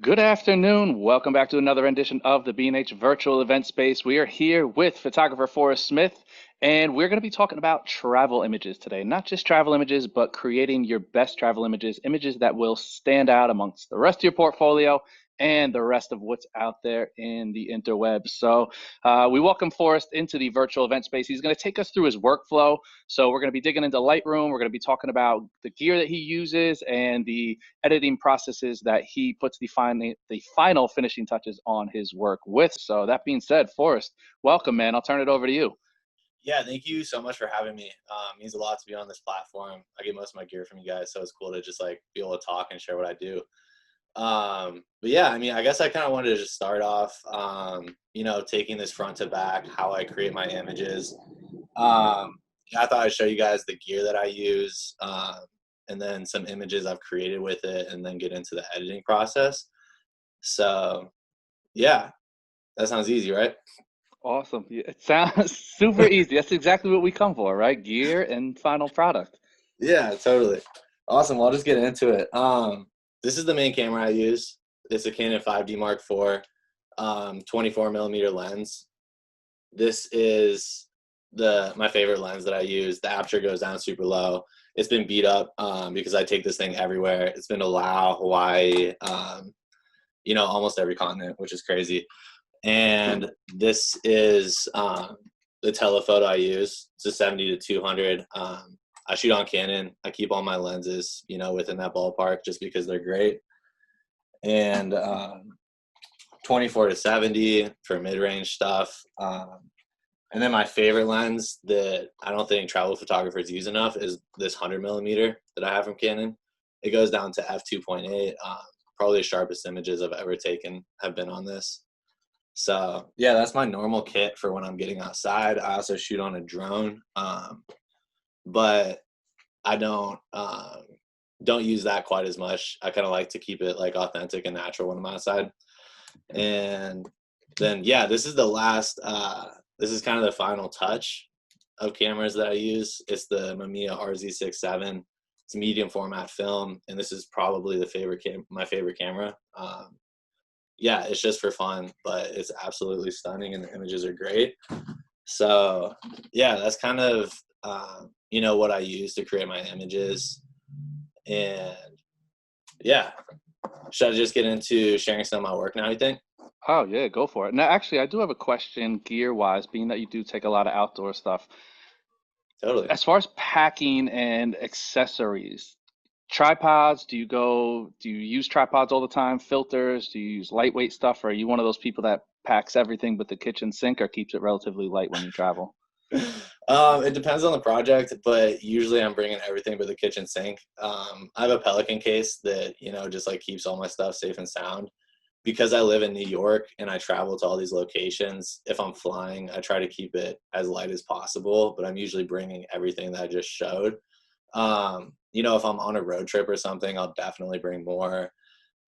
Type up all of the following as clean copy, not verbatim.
Good afternoon. Welcome back to another edition of the B&H Virtual Event Space. We are here with photographer Forrest Smith, and we're going to be talking about travel images today. Not just travel images, but creating your best travel images, images that will stand out amongst the rest of your portfolio and the rest of what's out there in the interwebs. So we welcome Forrest into the virtual event space. He's going to take us through his workflow. So we're going to be digging into Lightroom. We're going to be talking about the gear that he uses and the editing processes that he puts the final finishing touches on his work with. So that being said, Forrest, welcome, man. I'll turn it over to you. Yeah, thank you so much for having me. It means a lot to be on this platform. I get most of my gear from you guys, so it's cool to just like be able to talk and share what I do. But yeah, I mean, I guess I kind of wanted to just start off, taking this front to back, how I create my images. Yeah, I thought I'd show you guys the gear that I use, and then some images I've created with it, and then get into the editing process. So yeah, that sounds easy, right? Awesome. Yeah, it sounds super easy. That's exactly what we come for, right? Gear and final product. Yeah, totally. Awesome. Well, I'll just get into it. This is the main camera I use. It's a Canon 5D Mark IV, 24 millimeter lens. This is my favorite lens that I use. The aperture goes down super low. It's been beat up because I take this thing everywhere. It's been to Laos, Hawaii, almost every continent, which is crazy. And this is the telephoto I use. It's a 70 to 200. I shoot on Canon. I keep all my lenses, within that ballpark just because they're great. And 24 to 70 for mid-range stuff. And then my favorite lens that I don't think travel photographers use enough is this 100 millimeter that I have from Canon. It goes down to f2.8. Probably the sharpest images I've ever taken have been on this. So yeah, that's my normal kit for when I'm getting outside. I also shoot on a drone, but I don't use that quite as much. I kind of like to keep it like authentic and natural when I'm outside. And then yeah, this is the last. This is kind of the final touch of cameras that I use. It's the Mamiya RZ67. It's a medium format film, and this is probably my favorite camera. Yeah, it's just for fun, but it's absolutely stunning and the images are great. So yeah, that's kind of, what I use to create my images. And yeah, should I just get into sharing some of my work now, you think? Oh, yeah, go for it. Now, actually, I do have a question gear-wise, being that you do take a lot of outdoor stuff. Totally. As far as packing and accessories, tripods, do you use tripods all the time? Filters, do you use lightweight stuff? Or are you one of those people that packs everything but the kitchen sink or keeps it relatively light when you travel? It depends on the project, but usually I'm bringing everything but the kitchen sink. I have a Pelican case that, just like keeps all my stuff safe and sound. Because I live in New York and I travel to all these locations, if I'm flying, I try to keep it as light as possible, but I'm usually bringing everything that I just showed. If I'm on a road trip or something, I'll definitely bring more.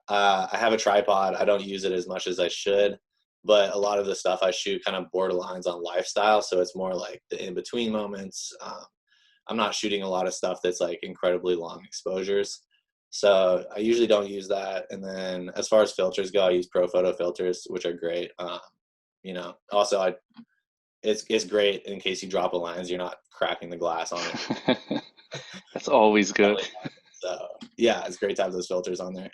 I have a tripod. I don't use it as much as I should, but a lot of the stuff I shoot kind of borderlines on lifestyle. So it's more like the in between moments. I'm not shooting a lot of stuff that's like incredibly long exposures. So I usually don't use that. And then as far as filters go, I use pro photo filters, which are great. Also it's great in case you drop a lens, you're not cracking the glass on it. That's always good. So yeah, it's great to have those filters on there.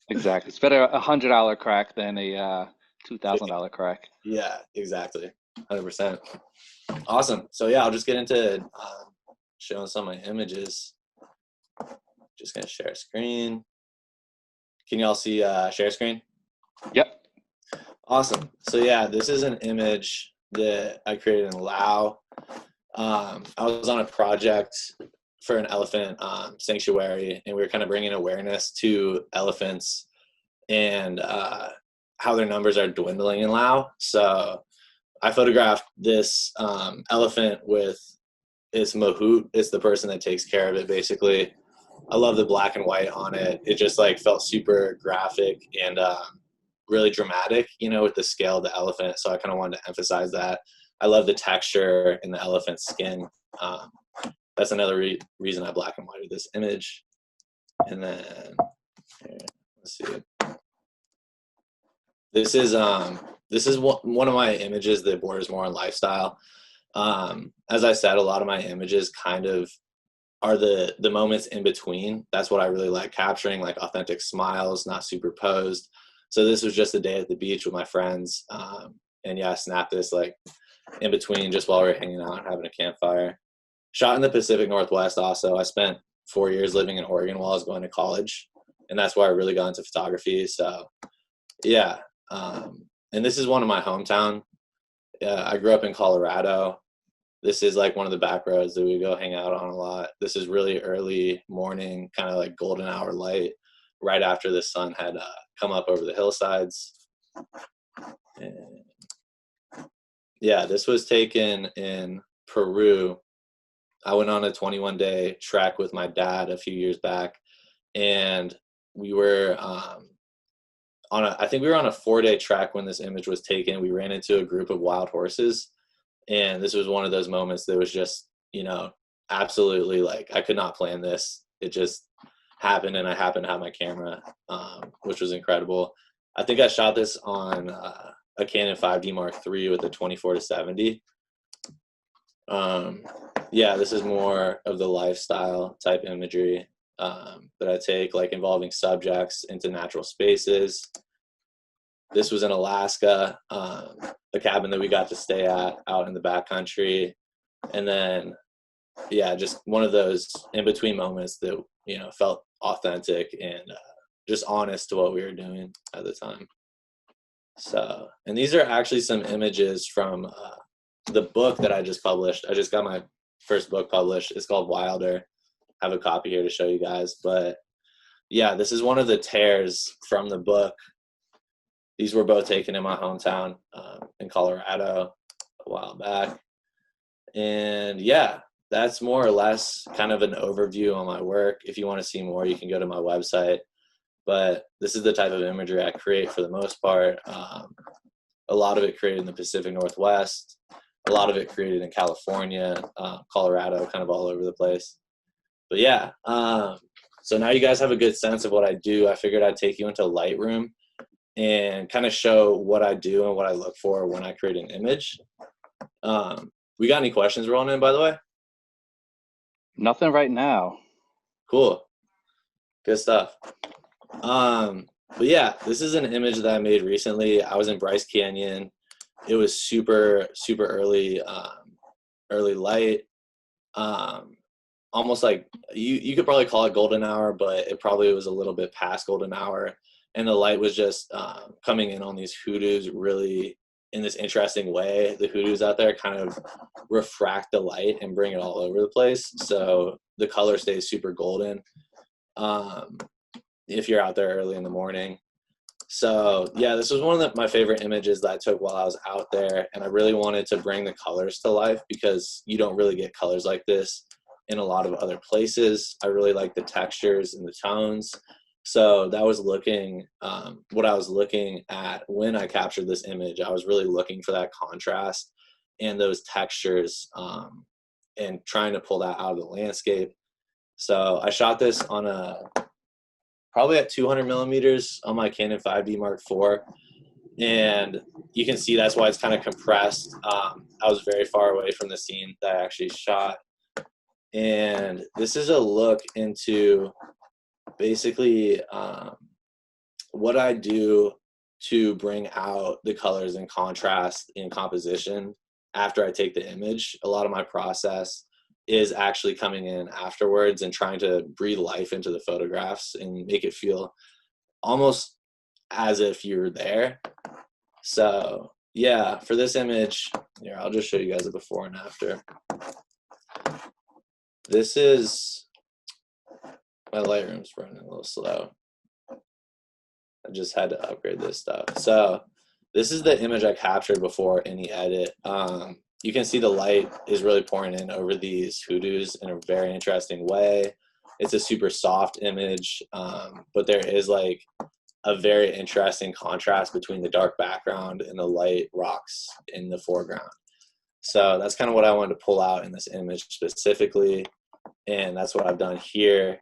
Exactly. It's better a $100 crack than a $2,000 crack. Yeah, exactly. 100%. Awesome. So yeah, I'll just get into showing some of my images. Just gonna share screen. Can y'all see share screen? Yep. Awesome. So yeah, this is an image that I created in Laos. I was on a project for an elephant sanctuary, and we were kind of bringing awareness to elephants and how their numbers are dwindling in Laos. So I photographed this elephant with its mahout. It's the person that takes care of it, basically. I love the black and white on it. It just like felt super graphic and really dramatic, with the scale of the elephant. So I kind of wanted to emphasize that. I love the texture in the elephant's skin. That's another reason I black and whited this image. And then, here, let's see. This is one of my images that borders more on lifestyle. As I said, a lot of my images kind of are the moments in between. That's what I really like capturing, like authentic smiles, not superposed. So this was just a day at the beach with my friends, and yeah, I snapped this like in between, just while we were hanging out and having a campfire. Shot in the Pacific Northwest. Also, I spent 4 years living in Oregon while I was going to college, and that's where I really got into photography. So yeah, and this is one of my hometown. I grew up in Colorado. This is like one of the back roads that we go hang out on a lot. This is really early morning, kind of like golden hour light, right after the sun had come up over the hillsides. And yeah, this was taken in Peru. I went on a 21-day trek with my dad a few years back, and we were I think we were on a 4-day trek when this image was taken. We ran into a group of wild horses, and this was one of those moments that was just, absolutely like I could not plan this. It just happened, and I happened to have my camera, which was incredible. I think I shot this on a Canon 5D Mark III with a 24-70. Yeah, this is more of the lifestyle type imagery that I take, like involving subjects into natural spaces. This was in Alaska, a cabin that we got to stay at out in the backcountry. And then, yeah, just one of those in between moments that, felt authentic and just honest to what we were doing at the time. So, and these are actually some images from the book that I just published. I just got my first book published. It's called Wilder. I have a copy here to show you guys. But yeah, this is one of the tears from the book. These were both taken in my hometown in Colorado a while back. And yeah, that's more or less kind of an overview on my work. If you want to see more, you can go to my website. But this is the type of imagery I create for the most part. A lot of it created in the Pacific Northwest, a lot of it created in California, Colorado, kind of all over the place. But yeah, so now you guys have a good sense of what I do. I figured I'd take you into Lightroom and kind of show what I do and what I look for when I create an image. We got any questions rolling in, by the way? Nothing right now. Cool. Good stuff. But yeah, this is an image that I made recently. I was in Bryce Canyon. It was super, super early, early light. Almost like you could probably call it golden hour, but it probably was a little bit past golden hour. And the light was just coming in on these hoodoos really in this interesting way. The hoodoos out there kind of refract the light and bring it all over the place. So the color stays super golden if you're out there early in the morning. So yeah, this was one of my favorite images that I took while I was out there. And I really wanted to bring the colors to life because you don't really get colors like this in a lot of other places. I really like the textures and the tones. So that was what I was looking at when I captured this image. I was really looking for that contrast and those textures and trying to pull that out of the landscape. So I shot this on probably at 200 millimeters on my Canon 5D Mark IV. And you can see that's why it's kind of compressed. I was very far away from the scene that I actually shot. And this is a look into basically what I do to bring out the colors and contrast in composition after I take the image. A lot of my process is actually coming in afterwards and trying to breathe life into the photographs and make it feel almost as if you're there. So yeah, for this image, here, I'll just show you guys the before and after. This is, my Lightroom's running a little slow. I just had to upgrade this stuff. So this is the image I captured before any edit. You can see the light is really pouring in over these hoodoos in a very interesting way. It's a super soft image, but there is like a very interesting contrast between the dark background and the light rocks in the foreground. So that's kind of what I wanted to pull out in this image specifically. And that's what I've done here.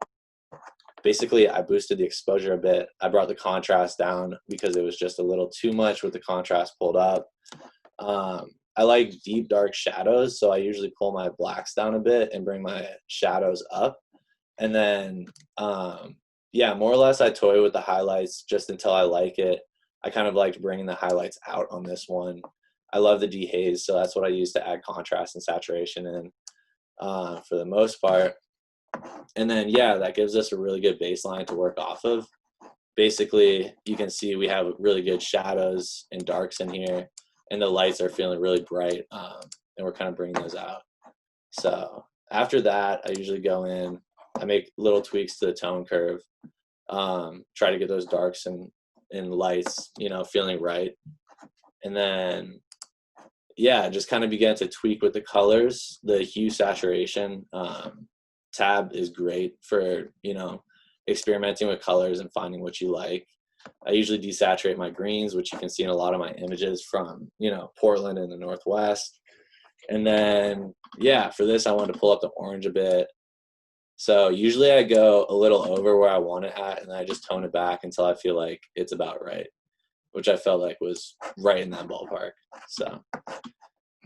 basically I boosted the exposure a bit. I brought the contrast down because it was just a little too much with the contrast pulled up. I like deep dark shadows, so I usually pull my blacks down a bit and bring my shadows up. And then yeah, more or less I toy with the highlights just until I like it. I kind of liked bringing the highlights out on this one. I love the dehaze, so that's what I use to add contrast and saturation in for the most part. And then yeah, that gives us a really good baseline to work off of. Basically, you can see we have really good shadows and darks in here, and the lights are feeling really bright, and we're kind of bringing those out. So after that, I usually go in, I make little tweaks to the tone curve, try to get those darks and lights, you know, feeling right. And then, yeah, just kind of begin to tweak with the colors. The hue saturation tab is great for, you know, experimenting with colors and finding what you like. I usually desaturate my greens, which you can see in a lot of my images from, you know, Portland in the Northwest. And then, yeah, for this, I wanted to pull up the orange a bit. So usually I go a little over where I want it at, and then I just tone it back until I feel like it's about right, which I felt like was right in that ballpark. So,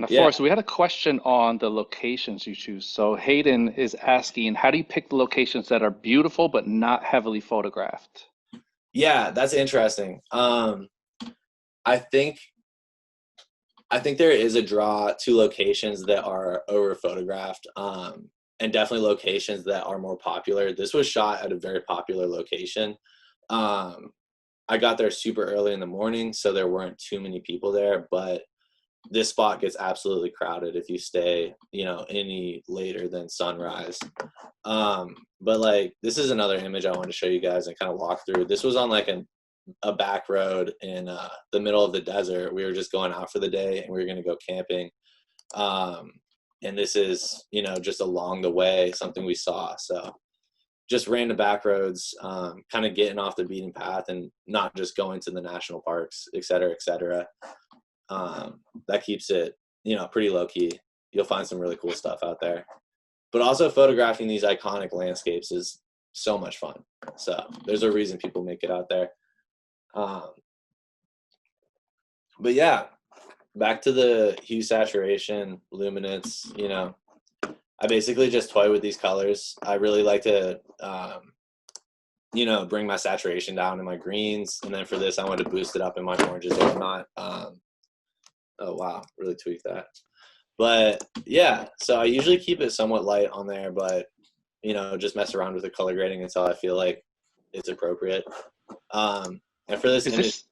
Now, yeah. Forrest, we had a question on the locations you choose. So Hayden is asking, how do you pick the locations that are beautiful but not heavily photographed? Yeah, that's interesting. I think there is a draw to locations that are over photographed, and definitely locations that are more popular. This was shot at a very popular location. I got there super early in the morning, so there weren't too many people there, but this spot gets absolutely crowded if you stay, you know, any later than sunrise. But like, this is another image I want to show you guys and kind of walk through. This was on like a back road in the middle of the desert. We were just going out for the day and we were going to go camping. And this is, you know, just along the way, something we saw. So just random back roads, kind of getting off the beaten path and not just going to the national parks, et cetera, et cetera. That keeps it, you know, pretty low key. You'll find some really cool stuff out there. But also photographing these iconic landscapes is so much fun. So there's a reason people make it out there. But yeah, back to the hue saturation, luminance, you know, I basically just toy with these colors. I really like to, you know, bring my saturation down in my greens. And then for this, I wanted to boost it up in my oranges and whatnot. Oh, wow, really tweaked that. But yeah, so I usually keep it somewhat light on there, but, you know, just mess around with the color grading until I feel like it's appropriate. And for this Is image, this is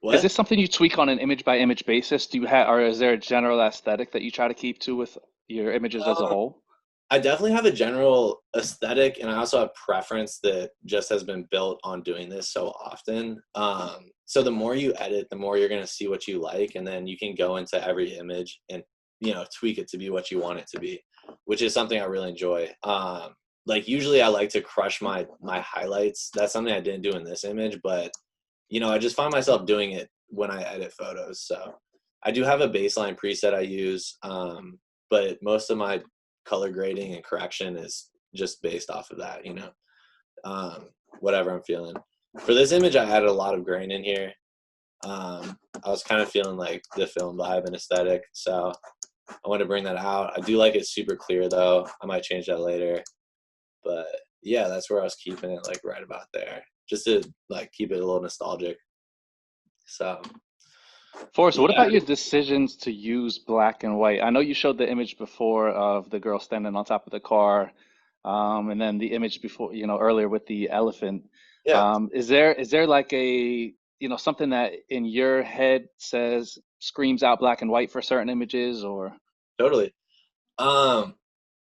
what? this something you tweak on an image by image basis? Do you have, or is there a general aesthetic that you try to keep to with your images as a Um, whole? I definitely have a general aesthetic, and I also have preference that just has been built on doing this so often. So the more you edit, the more you're going to see what you like, and then you can go into every image and, you know, tweak it to be what you want it to be, which is something I really enjoy. Like usually I like to crush my highlights. That's something I didn't do in this image, but you know, I just find myself doing it when I edit photos. So I do have a baseline preset I use, but most of my color grading and correction is just based off of that, you know, whatever I'm feeling. For this image, I added a lot of grain in here. I was kind of feeling like the film vibe and aesthetic, so I want to bring that out. I do like it super clear though. I might change that later, but yeah, that's where I was keeping it like right about there, just to like keep it a little nostalgic. So Forrest, what yeah, about your decisions to use black and white? I know you showed the image before of the girl standing on top of the car, and then the image before, you know, earlier with the elephant. yeah, Is there like a, you know, something that in your head says screams out black and white for certain images, or? totally. Um,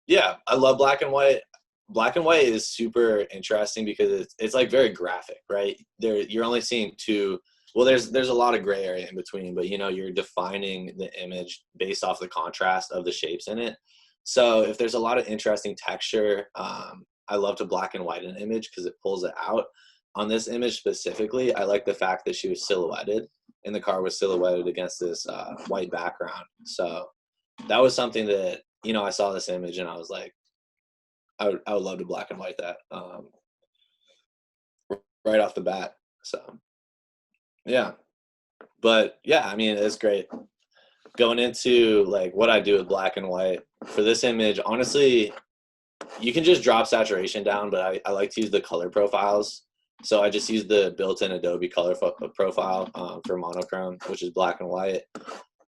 yeah, I love black and white. Black and white is super interesting because it's like very graphic, right? There you're only seeing two. Well, there's a lot of gray area in between, but you know you're defining the image based off the contrast of the shapes in it. So if there's a lot of interesting texture, I love to black and white an image because it pulls it out. On this image specifically, I like the fact that she was silhouetted and the car was silhouetted against this white background. So that was something that, you know, I saw this image and I was like, I would love to black and white that. right off the bat. So yeah, but yeah, I mean, it's great. Going into like what I do with black and white for this image, honestly, you can just drop saturation down, but I like to use the color profiles. So I just use the built-in Adobe color profile for monochrome, which is black and white.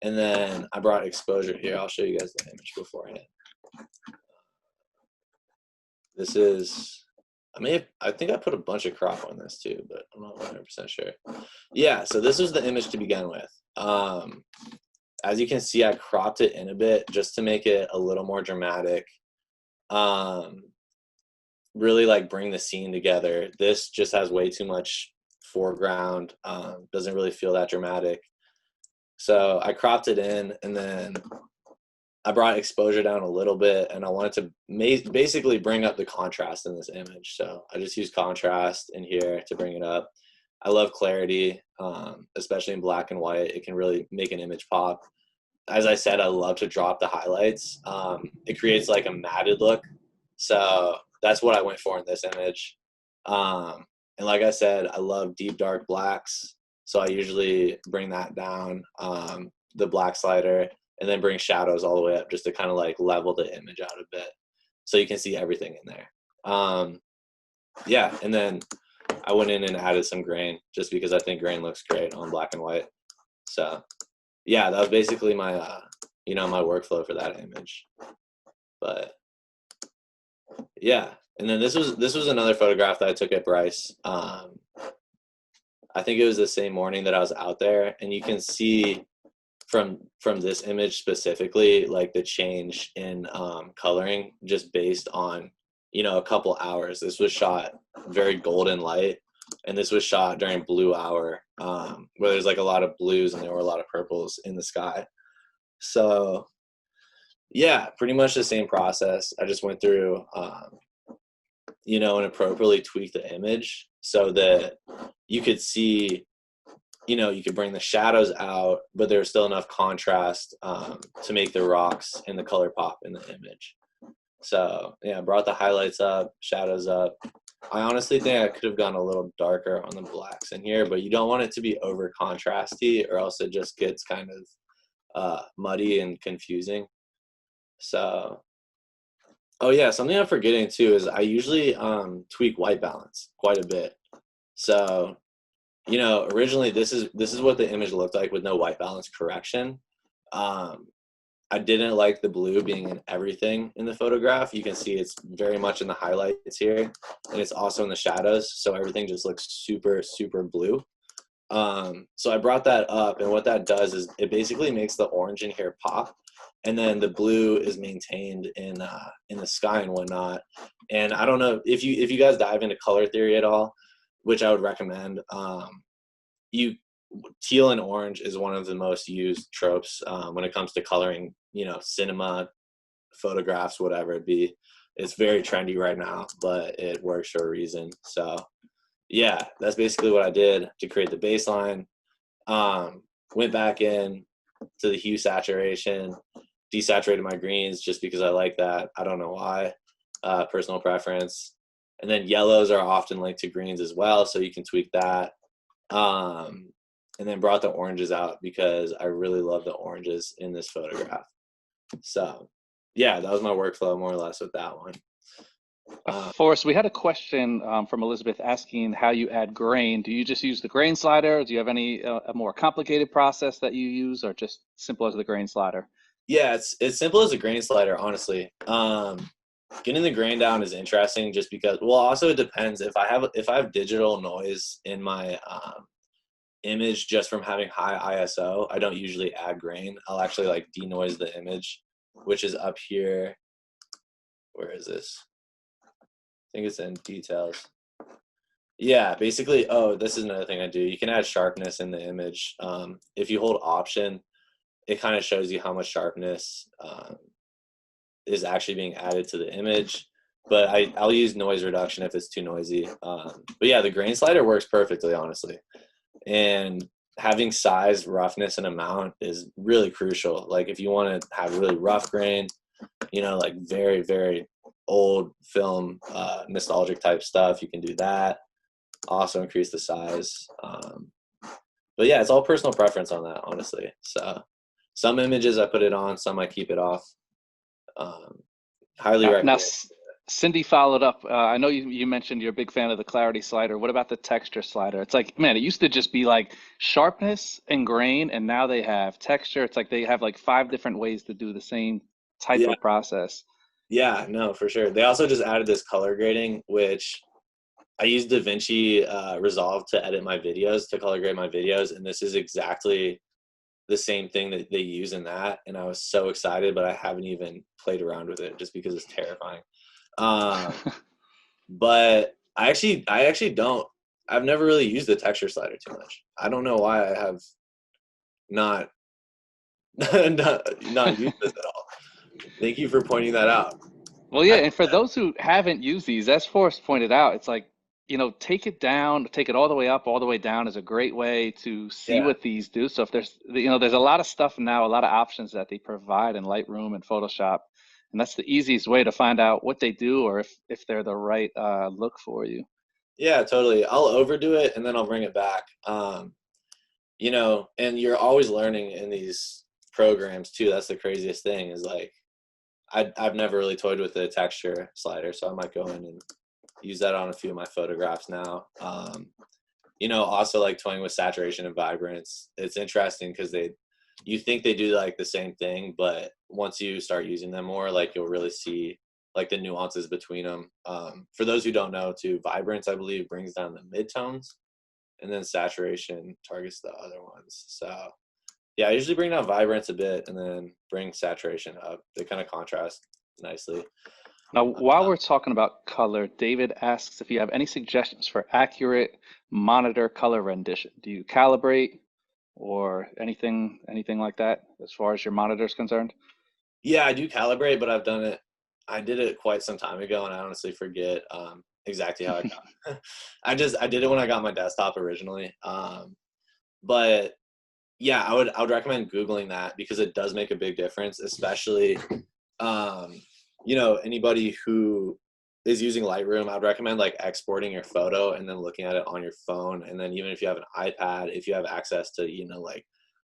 And then I brought exposure here. I'll show you guys the image beforehand. This is, I think I put a bunch of crop on this too, but I'm not 100% sure. Yeah, so this was the image to begin with. As you can see, I cropped it in a bit just to make it a little more dramatic. Really like bring the scene together. This just has way too much foreground, doesn't really feel that dramatic. So I cropped it in, and then I brought exposure down a little bit, and I wanted to basically bring up the contrast in this image. So I just used contrast in here to bring it up. I love clarity, especially in black and white. It can really make an image pop. As I said, I love to drop the highlights. It creates like a matted look. So that's what I went for in this image. And like I said, I love deep dark blacks. So I usually bring that down, the black slider, and then bring shadows all the way up just to kind of like level the image out a bit so you can see everything in there. Yeah, and then I went in and added some grain just because I think grain looks great on black and white. So yeah, that was basically my my workflow for that image. But yeah, and then this was another photograph that I took at Bryce. I think it was the same morning that I was out there, and you can see from this image specifically like the change in coloring just based on a couple hours. This was shot very golden light, and this was shot during blue hour, where there's like a lot of blues and there were a lot of purples in the sky. So yeah, pretty much the same process. I just went through and appropriately tweaked the image so that you could see, you could bring the shadows out, but there's still enough contrast to make the rocks and the color pop in the image. So yeah, I brought the highlights up, shadows up. I honestly think I could have gone a little darker on the blacks in here, but you don't want it to be over contrasty or else it just gets kind of muddy and confusing. So, oh yeah, something I'm forgetting too is I usually tweak white balance quite a bit. So, originally this is what the image looked like with no white balance correction. I didn't like the blue being in everything in the photograph. You can see it's very much in the highlights here, and it's also in the shadows, so everything just looks super, super blue. So I brought that up, and what that does is it basically makes the orange in here pop, and then the blue is maintained in the sky and whatnot. And I don't know if you guys dive into color theory at all, which I would recommend. Teal and orange is one of the most used tropes when it comes to coloring, cinema, photographs, whatever it be. It's very trendy right now, but it works for a reason. So yeah, that's basically what I did to create the baseline. Went back in to the hue saturation, desaturated my greens just because I like that. I don't know why, personal preference. And then yellows are often linked to greens as well, so you can tweak that. And then brought the oranges out because I really love the oranges in this photograph. So yeah, that was my workflow more or less with that one. Forrest, we had a question from Elizabeth asking how you add grain. Do you just use the grain slider? Do you have any a more complicated process that you use, or just simple as the grain slider? Yeah, it's simple as a grain slider, honestly. Getting the grain down is interesting just because, well, also it depends. If I have digital noise in my image just from having high ISO, I don't usually add grain. I'll actually like denoise the image, which is up here. Where is this? I think it's in details. Yeah, basically, oh, this is another thing I do. You can add sharpness in the image. If you hold Option, it kind of shows you how much sharpness is actually being added to the image. But I'll use noise reduction if it's too noisy. But yeah, the grain slider works perfectly, honestly. And having size, roughness, and amount is really crucial. Like if you want to have really rough grain, like very, very old film, nostalgic type stuff, you can do that. also increase the size. But yeah, it's all personal preference on that, honestly. So some images I put it on, some I keep it off. Um, highly Now, recommend. Cindy followed up. I know you mentioned you're a big fan of the clarity slider. What about the texture slider? It's like, man, it used to just be like sharpness and grain, and now they have texture. It's like they have like 5 different ways to do the same type Yeah, of process. yeah, no, for sure. They also just added this color grading, which I use DaVinci Resolve to edit my videos, to color grade my videos, and this is exactly the same thing that they use in that. And I was so excited, but I haven't even played around with it just because it's terrifying. Um, but I actually don't. I've never really used the texture slider too much. I don't know why I have not not used this at all. Thank you for pointing that out. Well, I, yeah, and for those who haven't used these, as Forrest pointed out, it's like, take it down, take it all the way up, all the way down is a great way to see yeah, what these do. So if there's a lot of stuff now, a lot of options that they provide in Lightroom and Photoshop, and that's the easiest way to find out what they do or if they're the right look for you. yeah, totally. I'll overdo it and then I'll bring it back. And you're always learning in these programs too. That's the craziest thing is like I've never really toyed with the texture slider, so I might go in and use that on a few of my photographs now. Also like toying with saturation and vibrance. It's interesting because you think they do like the same thing, but once you start using them more, like you'll really see like the nuances between them. For those who don't know, too, vibrance I believe brings down the midtones, and then saturation targets the other ones. So yeah, I usually bring down vibrance a bit and then bring saturation up. They kind of contrast nicely. Now, while we're talking about color, David asks if you have any suggestions for accurate monitor color rendition. Do you calibrate or anything like that as far as your monitor is concerned? Yeah, I do calibrate, but I did it quite some time ago, and I honestly forget exactly how I got it. I did it when I got my desktop originally. But yeah, I would recommend Googling that because it does make a big difference, especially um, anybody who is using Lightroom. I'd recommend like exporting your photo and then looking at it on your phone, and then even if you have an iPad, if you have access to like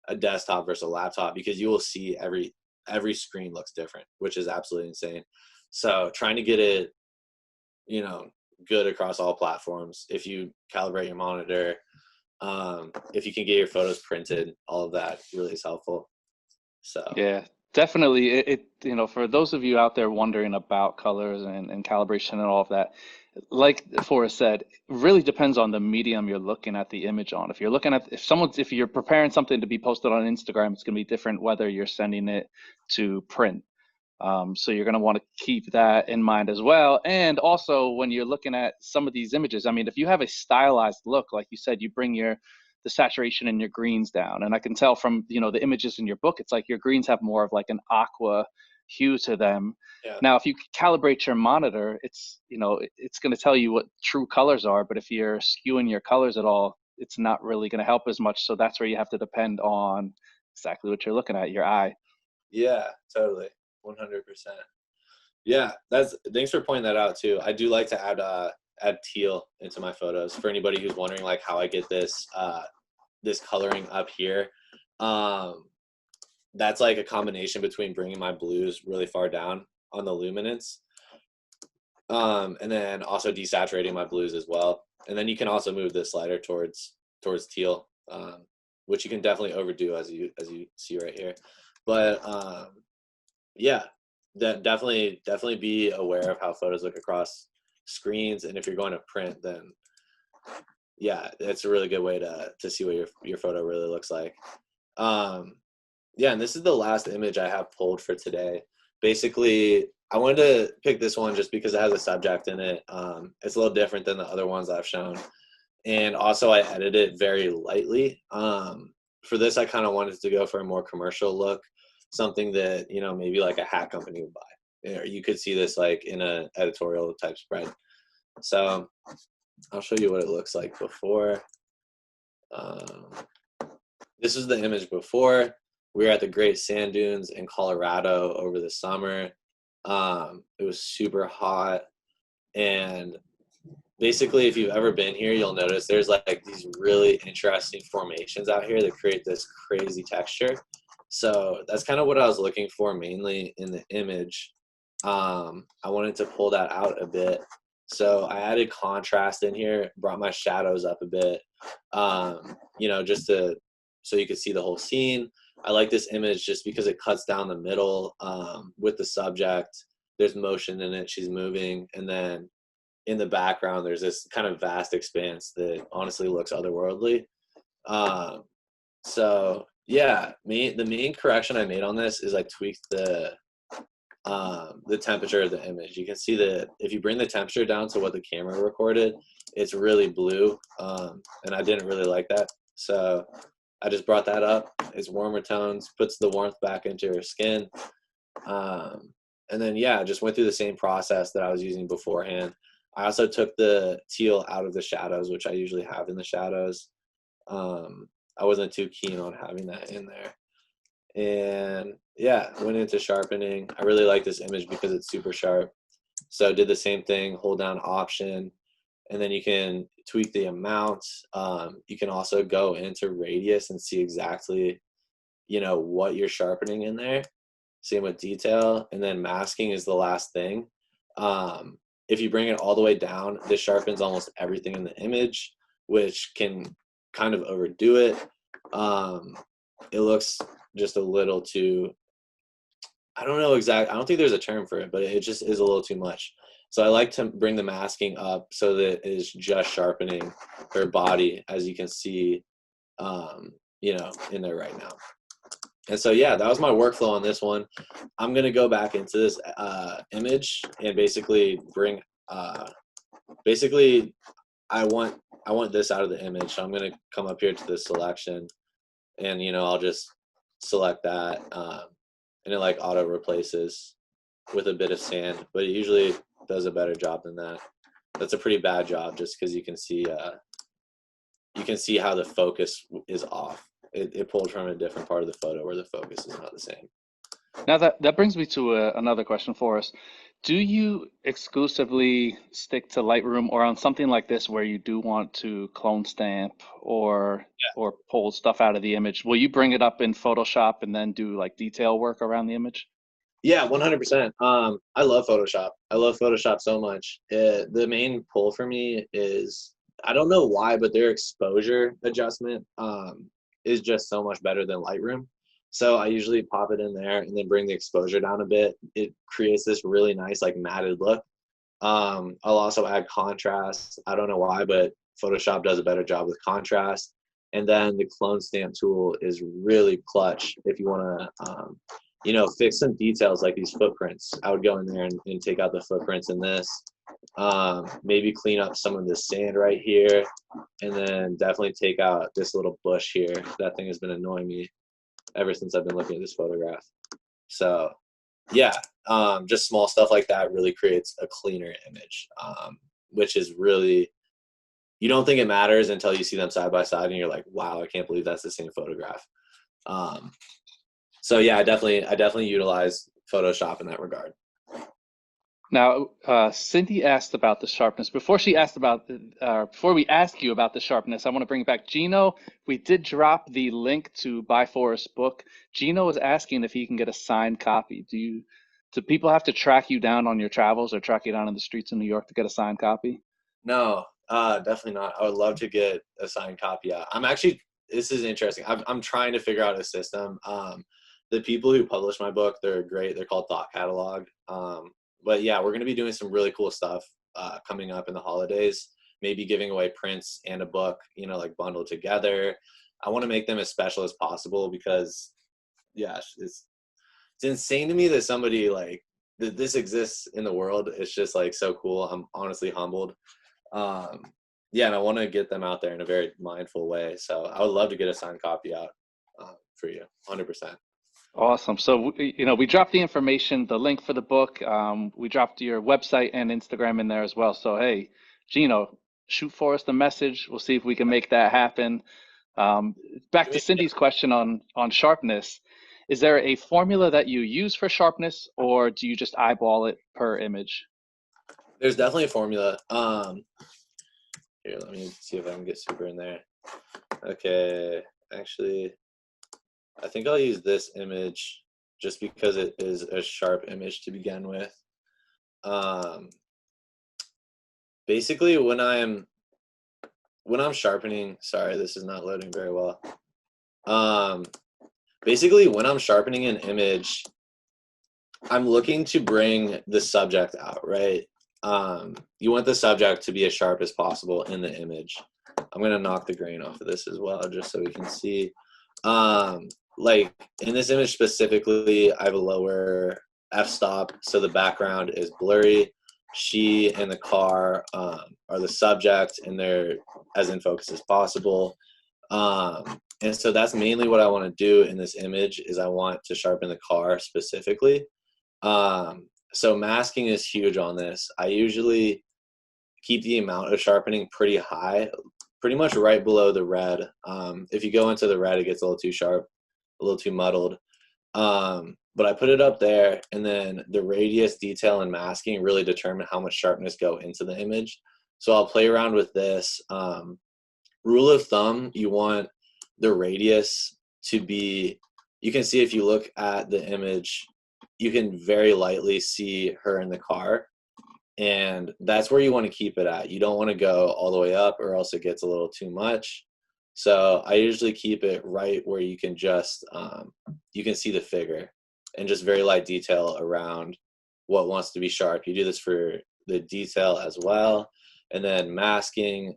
a desktop versus a laptop, because you will see every screen looks different, which is absolutely insane. So trying to get it, you know, good across all platforms. If you calibrate your monitor, if you can get your photos printed, all of that really is helpful. So Yeah, definitely. For those of you out there wondering about colors and calibration and all of that, like Forrest said, it really depends on the medium you're looking at the image on. If you're preparing something to be posted on Instagram, it's going to be different whether you're sending it to print. So you're going to want to keep that in mind as well. And also when you're looking at some of these images, I mean, if you have a stylized look, like you said, you bring the saturation and your greens down. And I can tell from, the images in your book, it's like your greens have more of like an aqua hue to them. yeah, Now, if you calibrate your monitor, it's going to tell you what true colors are. But if you're skewing your colors at all, it's not really going to help as much. So that's where you have to depend on exactly what you're looking at, your eye. yeah, totally, 100%. Yeah, that's thanks for pointing that out too. I do like to add teal into my photos for anybody who's wondering like how I get this coloring up here. Um, that's like a combination between bringing my blues really far down on the luminance, and then also desaturating my blues as well. And then you can also move the slider towards teal, which you can definitely overdo as you see right here. But yeah, that definitely be aware of how photos look across screens, and if you're going to print, then yeah, it's a really good way to see what your photo really looks like. Um, yeah, and this is the last image I have pulled for today. Basically, I wanted to pick this one just because it has a subject in it. It's a little different than the other ones I've shown, and also I edited it very lightly. For this, I kind of wanted to go for a more commercial look, something that maybe like a hat company would buy. You could see this like in a editorial type spread. So I'll show you what it looks like before. Um, this is the image before. We were at the Great Sand Dunes in Colorado over the summer. It was super hot, and basically, if you've ever been here, you'll notice there's like these really interesting formations out here that create this crazy texture. So that's kind of what I was looking for mainly in the image. I wanted to pull that out a bit. So I added contrast in here, brought my shadows up a bit, just so you could see the whole scene. I like this image just because it cuts down the middle with the subject. There's motion in it, she's moving, and then in the background there's this kind of vast expanse that honestly looks otherworldly. Um, so yeah, the main correction I made on this is I tweaked the temperature of the image. You can see that if you bring the temperature down to what the camera recorded, it's really blue, and I didn't really like that. So I just brought that up. It's warmer tones, puts the warmth back into her skin. And then, yeah, just went through the same process that I was using beforehand. I also took the teal out of the shadows, which I usually have in the shadows. I wasn't too keen on having that in there. And yeah, went into sharpening. I really like this image because it's super sharp. So did the same thing, hold down Option, and then you can tweak the amount. You can also go into radius and see exactly, what you're sharpening in there. Same with detail, and then masking is the last thing. If you bring it all the way down, this sharpens almost everything in the image, which can kind of overdo it. It looks just a little too, I don't know exactly, I don't think there's a term for it, but it just is a little too much. So I like to bring the masking up so that it is just sharpening her body, as you can see, in there right now. And so, yeah, that was my workflow on this one. I'm going to go back into this image and basically bring, basically, I want this out of the image. So I'm going to come up here to the selection, and, I'll just select that, and it like auto replaces with a bit of sand, but it usually does a better job than that. That's a pretty bad job just because you can see how the focus is off. It pulled from a different part of the photo where the focus is not the same. Now that brings me to another question for us. Do you exclusively stick to Lightroom, or on something like this where you do want to clone stamp or pull stuff out of the image, will you bring it up in Photoshop and then do like detail work around the image? Yeah, 100%. I love Photoshop. I love Photoshop so much. The main pull for me is, I don't know why, but their exposure adjustment is just so much better than Lightroom. So I usually pop it in there and then bring the exposure down a bit. It creates this really nice like matted look. I'll also add contrast. I don't know why, but Photoshop does a better job with contrast. And then the clone stamp tool is really clutch if you want to fix some details like these footprints. I would go in there and take out the footprints in this. Maybe clean up some of the sand right here, and then definitely take out this little bush here. That thing has been annoying me ever since I've been looking at this photograph. So yeah, just small stuff like that really creates a cleaner image, which is really, you don't think it matters until you see them side by side and you're like, wow, I can't believe that's the same photograph. So yeah, I definitely utilize Photoshop in that regard. Now, Cindy asked about the sharpness. Before we ask you about the sharpness, I want to bring it back. Gino, we did drop the link to Buy Forrest's book. Gino was asking if he can get a signed copy. Do people have to track you down on your travels or track you down in the streets of New York to get a signed copy? No, definitely not. I would love to get a signed copy out. This is interesting. I'm trying to figure out a system. The people who publish my book, they're great. They're called Thought Catalog. But yeah, we're going to be doing some really cool stuff coming up in the holidays. Maybe giving away prints and a book, like bundled together. I want to make them as special as possible because, yeah, it's insane to me that somebody like that this exists in the world. It's just like so cool. I'm honestly humbled. Um, yeah, and I want to get them out there in a very mindful way. So I would love to get a signed copy out for you, 100%. Awesome. So, we dropped the information, the link for the book. We dropped your website and Instagram in there as well. So, hey, Gino, shoot Forrest a message. We'll see if we can make that happen. Um, Back to Cindy's question on sharpness. Is there a formula that you use for sharpness, or do you just eyeball it per image? There's definitely a formula. Here, let me see if I can get super in there. Okay, actually, I think I'll use this image just because it is a sharp image to begin with. Um, basically, when I'm sharpening, sorry, this is not loading very well. Um, basically, when I'm sharpening an image, I'm looking to bring the subject out, right? You want the subject to be as sharp as possible in the image. I'm gonna knock the grain off of this as well, just so we can see. Like in this image specifically, I have a lower f-stop, so the background is blurry. She and the car are the subject, and they're as in focus as possible. And so that's mainly what I want to do in this image is I want to sharpen the car specifically. So masking is huge on this. I usually keep the amount of sharpening pretty high, pretty much right below the red. If you go into the red, it gets a little too sharp, a little too muddled. But I put it up there, and then the radius, detail, and masking really determine how much sharpness go into the image. So I'll play around with this. Rule of thumb, you want the radius to be, you can see if you look at the image, you can very lightly see her in the car. And that's where you want to keep it at. You don't want to go all the way up or else it gets a little too much. So I usually keep it right where you can just, you can see the figure and just very light detail around what wants to be sharp. You do this for the detail as well. And then masking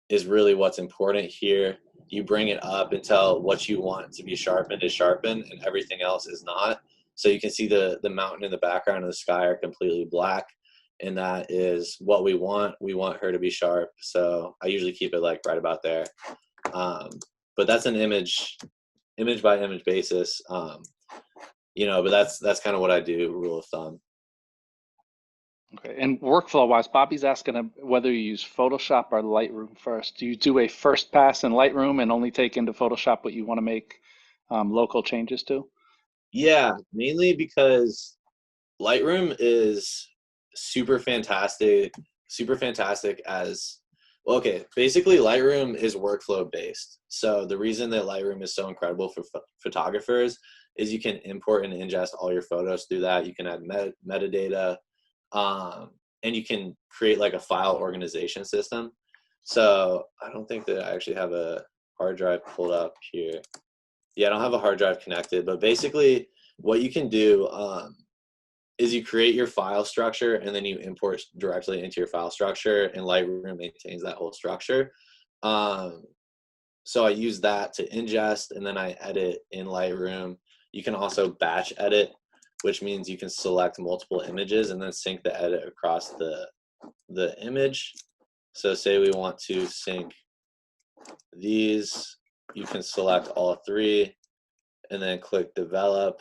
is really what's important here. You bring it up until what you want to be sharpened is sharpened and everything else is not. So you can see the mountain in the background and the sky are completely black. And that is what we want. We want her to be sharp. So I usually keep it like right about there. But that's an image by image basis. But that's kind of what I do, rule of thumb. Okay, and workflow wise, Bobby's asking whether you use Photoshop or Lightroom first. Do you do a first pass in Lightroom and only take into Photoshop what you want to make local changes to? Yeah, mainly because Lightroom is super fantastic as well. Okay, basically Lightroom is workflow based. So the reason that Lightroom is so incredible for photographers is you can import and ingest all your photos through that. You can add metadata, and you can create like a file organization system. So I don't think that I actually have a hard drive pulled up here. Yeah, I don't have a hard drive connected, but basically what you can do is you create your file structure and then you import directly into your file structure, and Lightroom maintains that whole structure. So I use that to ingest and then I edit in Lightroom. You can also batch edit, which means you can select multiple images and then sync the edit across the image. So say we want to sync these, you can select all three and then click develop,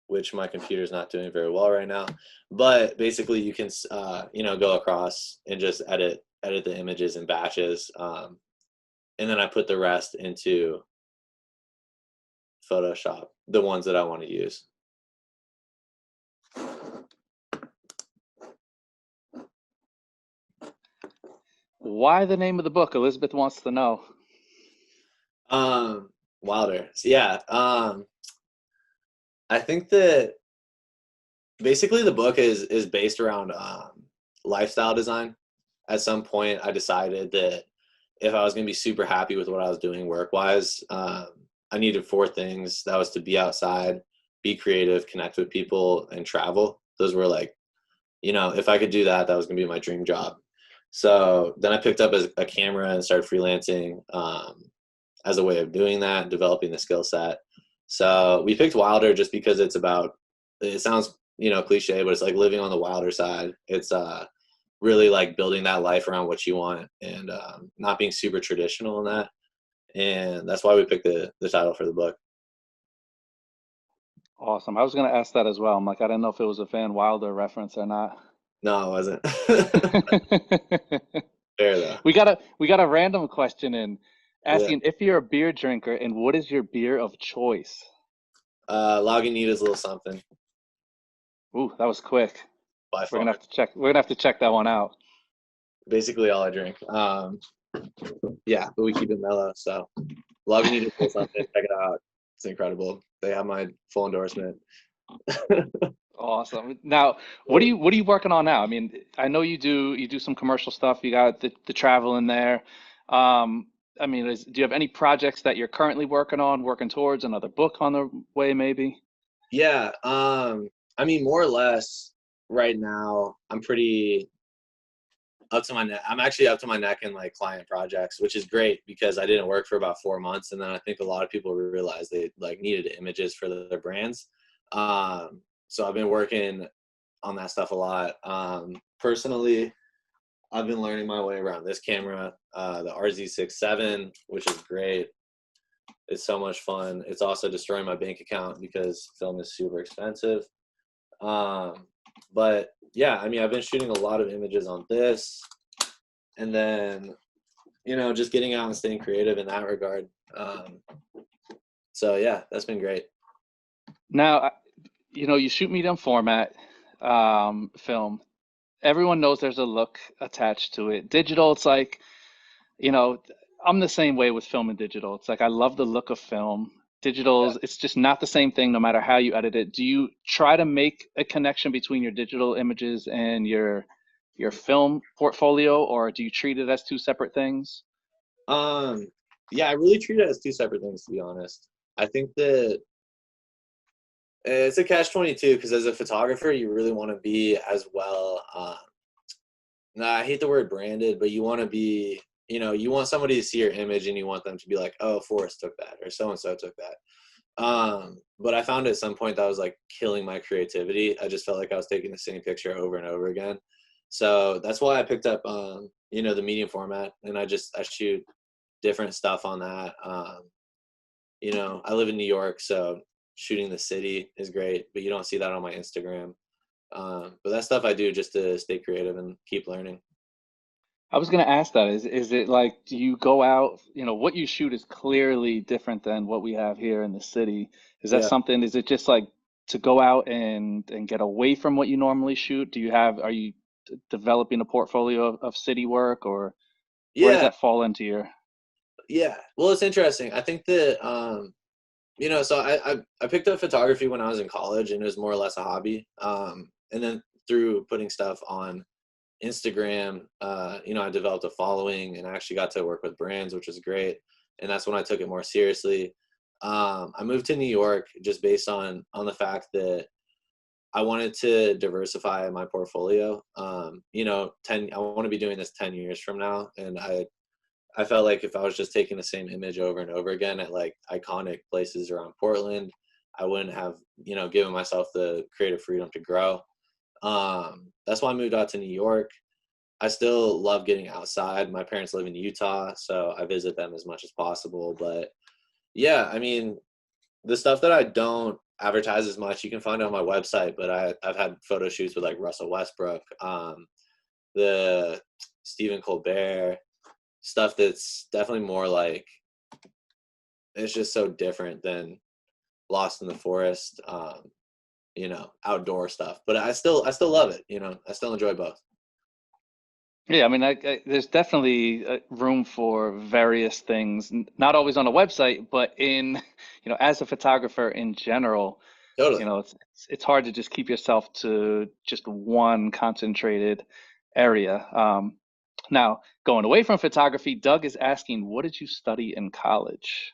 which my computer is not doing very well right now. But basically you can, go across and just edit the images in batches. And then I put the rest into Photoshop, the ones that I want to use. Why the name of the book? Elizabeth wants to know. Wilder. So yeah. I think that basically the book is based around lifestyle design. At some point, I decided that if I was going to be super happy with what I was doing work-wise, I needed four things. That was to be outside, be creative, connect with people, and travel. Those were like, if I could do that, that was going to be my dream job. So then I picked up a camera and started freelancing as a way of doing that, developing the skill set. So we picked Wilder just because it sounds, cliche, but it's like living on the wilder side. It's really like building that life around what you want and not being super traditional in that. And that's why we picked the title for the book. Awesome. I was going to ask that as well. I'm like, I didn't know if it was a Van Wilder reference or not. No, it wasn't. Fair though. We got a random question in Yeah. asking if you're a beer drinker and what is your beer of choice? Lagunitas, a little something Ooh, that was quick. by We're far. gonna have to check. We're gonna have to check that one out. basically all I drink. Yeah, but we keep it mellow. So love you need to say something. Check it out. It's incredible. They have my full endorsement. Awesome. Now, what are you working on now? I mean, I know you do some commercial stuff. You got the travel in there. I mean, do you have any projects that you're currently working on, working towards another book on the way, maybe? Yeah, I mean, more or less right now, I'm pretty up to my neck. I'm actually up to my neck in like client projects, which is great because I didn't work for about 4 months, and then I think a lot of people realized they like needed images for their brands. So I've been working on that stuff a lot. Personally, I've been learning my way around this camera, the RZ67, which is great. It's so much fun. It's also destroying my bank account because film is super expensive. Um, but yeah, I mean, I've been shooting a lot of images on this, and then just getting out and staying creative in that regard. So yeah, that's been great. Now, you shoot medium format film. Everyone knows there's a look attached to it. Digital, it's like, you know, I'm the same way with film and digital. It's like I love the look of film. Digital's, it's just not the same thing no matter how you edit it. Do you try to make a connection between your digital images and your film portfolio, or do you treat it as two separate things? Um, yeah, I really treat it as two separate things, to be honest. I think that it's a catch 22 because as a photographer, you really want to be as well. Nah, I hate the word branded, but you want to be, you want somebody to see your image and you want them to be like, oh, Forrest took that or so and so took that. But I found at some point that was like killing my creativity. I just felt like I was taking the same picture over and over again. So that's why I picked up, the medium format, and I shoot different stuff on that. I live in New York, so shooting the city is great, but you don't see that on my Instagram. But that stuff I do just to stay creative and keep learning. I was going to ask that. Is it like, do you go out, what you shoot is clearly different than what we have here in the city. Is that Yeah. something, is it just like to go out and get away from what you normally shoot? Are you developing a portfolio of city work, or where does Yeah. that fall into your? Yeah. Well, it's interesting. I think that, so I picked up photography when I was in college, and it was more or less a hobby. And then through putting stuff on Instagram, I developed a following and I actually got to work with brands, which was great. And that's when I took it more seriously. I moved to New York just based on the fact that I wanted to diversify my portfolio. 10, I want to be doing this 10 years from now. And I felt like if I was just taking the same image over and over again at like iconic places around Portland, I wouldn't have, given myself the creative freedom to grow. That's why I moved out to New York. I still love getting outside. My parents live in Utah, so I visit them as much as possible. But yeah, I mean, the stuff that I don't advertise as much, you can find on my website. But I've had photo shoots with like Russell Westbrook, the Stephen Colbert, stuff that's definitely more like it's just so different than Lost in the Forest, outdoor stuff. But I still love it. I still enjoy both. Yeah, I mean, there's definitely room for various things, not always on a website, but as a photographer in general. Totally. It's hard to just keep yourself to just one concentrated area. Now, going away from photography, Doug is asking, what did you study in college?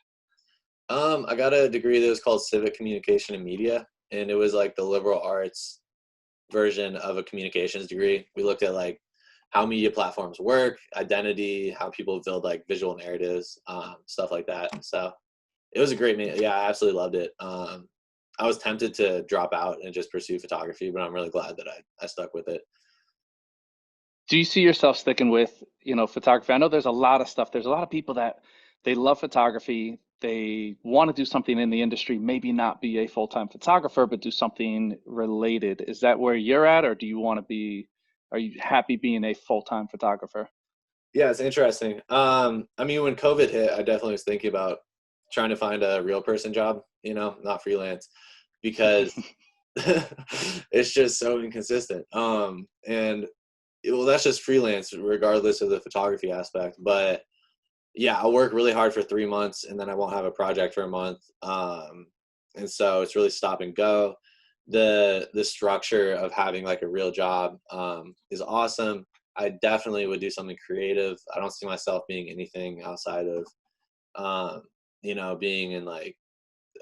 I got a degree that was called Civic Communication and Media, and it was like the liberal arts version of a communications degree. We looked at like how media platforms work, identity, how people build like visual narratives, stuff like that. So it was a great, yeah, I absolutely loved it. I was tempted to drop out and just pursue photography, but I'm really glad that I stuck with it. Do you see yourself sticking with, photography? I know there's a lot of stuff. There's a lot of people that they love photography. They want to do something in the industry, maybe not be a full-time photographer, but do something related. Is that where you're at, or are you happy being a full-time photographer? Yeah, it's interesting. I mean, when COVID hit, I definitely was thinking about trying to find a real person job, not freelance, because it's just so inconsistent. And well, that's just freelance, regardless of the photography aspect. But yeah, I'll work really hard for 3 months, and then I won't have a project for a month. And so it's really stop and go. The structure of having like a real job is awesome. I definitely would do something creative. I don't see myself being anything outside of um, being in like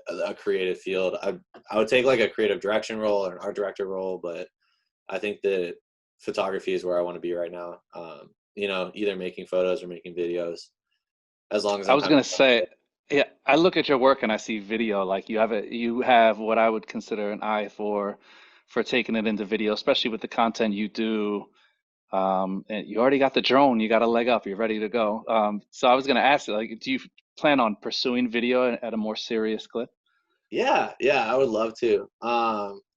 a creative field. I would take like a creative direction role or an art director role, but I think that photography is where I want to be right now. Either making photos or making videos, as long as I I'm was having gonna fun say, with it. yeah, I look at your work and I see video. Like you have what I would consider an eye for taking it into video, especially with the content you do. And you already got the drone, you got a leg up, you're ready to go. So I was gonna ask you, like, do you plan on pursuing video at a more serious clip? Yeah, yeah, I would love to.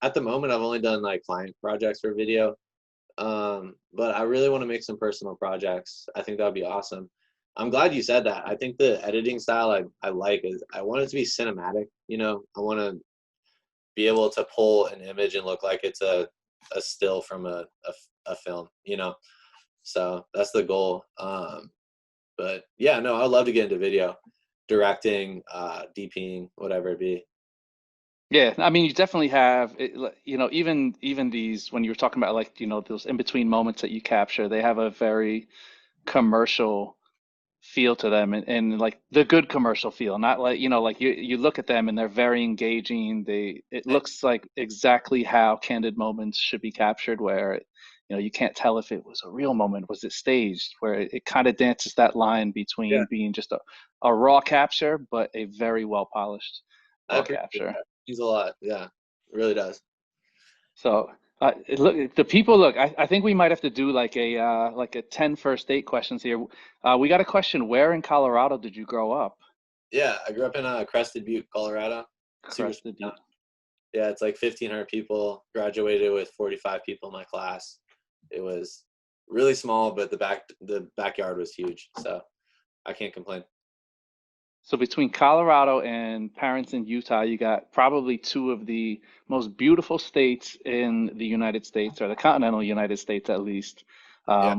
At the moment, I've only done like client projects for video, but I really want to make some personal projects. I think that would be awesome. I'm glad you said that. I think the editing style I like is I want it to be cinematic. I want to be able to pull an image and look like it's a still from a film. So that's the goal. But yeah, no, I'd love to get into video, directing, DPing, whatever it be. Yeah, I mean, you definitely have, even these when you were talking about like, those in between moments that you capture, they have a very commercial feel to them and like the good commercial feel, not like, like you look at them and they're very engaging. It looks like exactly how candid moments should be captured, where, you can't tell if it was a real moment, was it staged, where it kind of dances that line Yeah, between being just a raw capture, but a very well polished I raw appreciate capture. that. Means a lot. Yeah, it really does. So look, the people look. I think we might have to do like a 10 first date questions here. We got a question. Where in Colorado did you grow up? Yeah, I grew up in Crested Butte, Colorado. Super small Crested town. Butte. Yeah, it's like 1,500 people. Graduated with 45 people in my class. It was really small, but the backyard was huge. So I can't complain. So between Colorado and parents in Utah, you got probably two of the most beautiful states in the United States, or the continental United States at least. Yeah.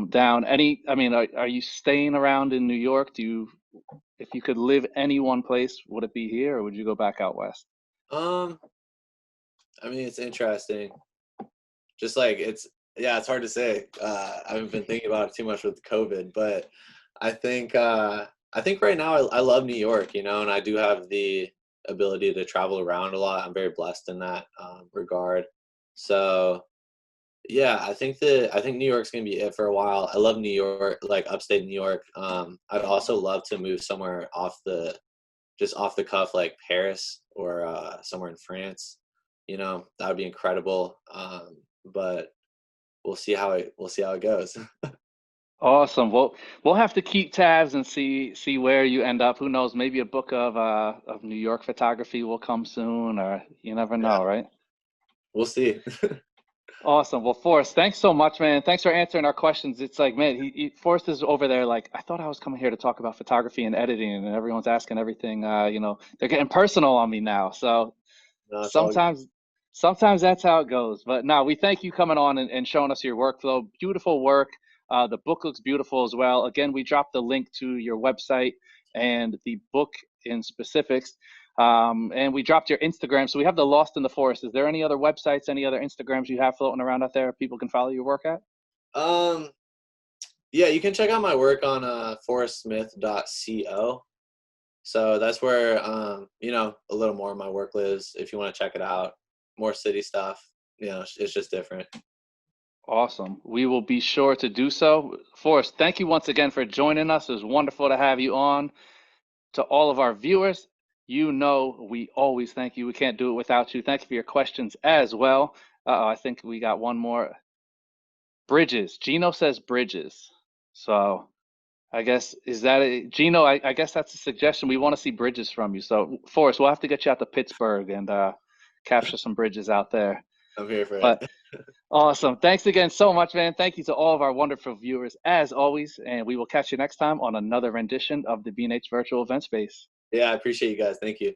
I mean, are you staying around in New York? If you could live any one place, would it be here or would you go back out west? Um, I mean, it's interesting. Just like yeah, it's hard to say. I haven't been thinking about it too much with COVID, but I think I think right now I love New York, and I do have the ability to travel around a lot. I'm very blessed in that regard. So yeah, I think New York's gonna be it for a while. I love New York, like upstate New York. I'd also love to move somewhere just off the cuff, like Paris or somewhere in France. That would be incredible. But we'll see how it goes. Awesome. Well, we'll have to keep tabs and see where you end up. Who knows? Maybe a book of New York photography will come soon, or you never Yeah, know, right? we'll see. Awesome. Well, Forrest, thanks so much, man. Thanks for answering our questions. It's like, man, Forrest is over there. Like, I thought I was coming here to talk about photography and editing, and everyone's asking everything. They're getting personal on me now. So No, it's all good. sometimes, sometimes that's how it goes. But no, we thank you coming on and showing us your workflow. Beautiful work. The book looks beautiful as well. Again, we dropped the link to your website and the book in specifics. And we dropped your Instagram. So we have the Lost in the Forest. Is there any other websites, any other Instagrams you have floating around out there people can follow your work at? Um, yeah, you can check out my work on forestsmith.co. So that's where a little more of my work lives. If you want to check it out, more city stuff. It's just different. Awesome. We will be sure to do so. Forrest, thank you once again for joining us. It was wonderful to have you on. To all of our viewers, we always thank you. We can't do it without you. Thank you for your questions as well. I think we got one more. Bridges. Gino says bridges. So I guess is that Gino? I guess that's a suggestion. We want to see bridges from you. So Forrest, we'll have to get you out to Pittsburgh and capture some bridges out there. I'm here for But it. awesome. Thanks again so much, man. Thank you to all of our wonderful viewers as always. And we will catch you next time on another rendition of the B&H Virtual Event Space. Yeah, I appreciate you guys. Thank you.